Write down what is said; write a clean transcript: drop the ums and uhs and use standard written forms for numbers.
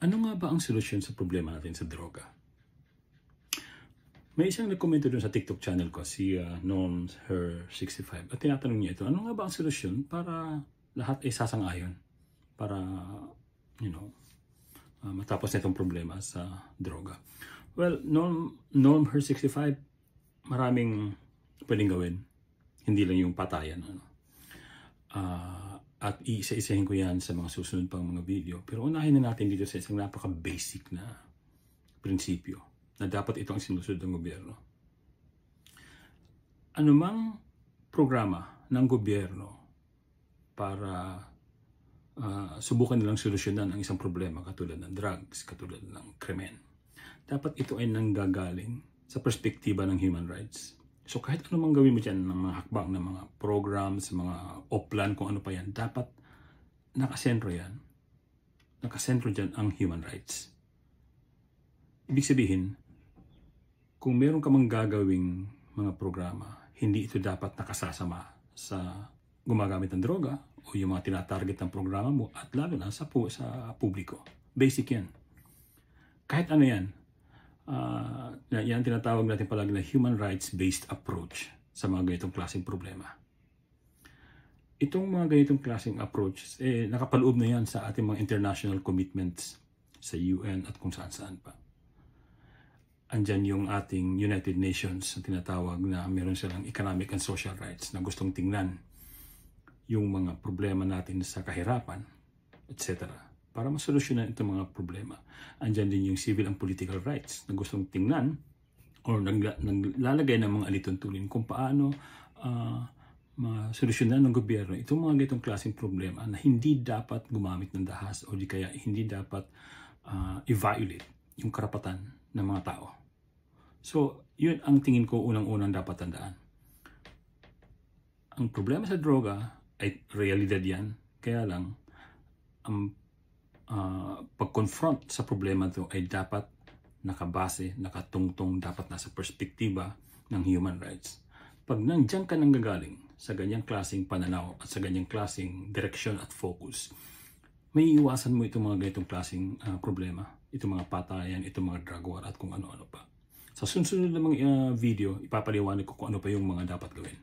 Ano nga ba ang solusyon sa problema natin sa droga? May isang nagkomento doon sa TikTok channel ko, si NormHer65. At tinatanong niya ito, ano nga ba ang solusyon para lahat ay sasang-ayon? Para, matapos na itong problema sa droga. Well, NormHer65, maraming pwedeng gawin. Hindi lang yung patayan. At iisa-isahin ko yan sa mga susunod pang mga video. Pero unahin na natin dito sa isang napaka-basic na prinsipyo na dapat ito ang sinusunod ng gobyerno. Anumang programa ng gobyerno para subukan nilang solusyonan ang isang problema katulad ng drugs, katulad ng krimen, dapat ito ay nanggagaling sa perspektiba ng human rights. So kahit anumang gawin mo dyan ng mga hakbang, ng mga programs, mga oplan, kung ano pa yan, dapat nakasentro yan. Nakasentro dyan ang human rights. Ibig sabihin, kung meron ka mang gagawing mga programa, hindi ito dapat nakasasama sa gumagamit ng droga o yung mga tinatarget ng programa mo at lalo na sa publiko. Basic yan. Kahit ano yan, yan tinatawag natin palagi na human rights-based approach sa mga ganitong klaseng problema. Itong mga ganitong klaseng approach, nakapaloob na yan sa ating mga international commitments sa UN at kung saan-saan pa. Andyan yung ating United Nations na tinatawag na meron silang economic and social rights na gustong tingnan yung mga problema natin sa kahirapan, etc. para masolusyonan itong mga problema. Andyan din yung civil and political rights na gustong tingnan o naglalagay ng mga alituntunin kung paano masolusyonan ng gobyerno itong mga ganitong klaseng problema na hindi dapat gumamit ng dahas o di kaya hindi dapat i-violate yung karapatan ng mga tao. So, yun ang tingin ko unang-unang dapat tandaan. Ang problema sa droga ay realidad yan. Kaya lang, ang pag-confront sa problema ito ay dapat nakabase, nakatungtong, dapat nasa perspektiba ng human rights. Pag nandiyan ka nanggagaling sa ganyang klaseng pananaw at sa ganyang klaseng direksyon at focus, may iwasan mo itong mga ganitong klaseng problema, itong mga patayan, itong mga drug war at kung ano-ano pa. Sa susunod na mga video, ipapaliwanag ko kung ano pa yung mga dapat gawin.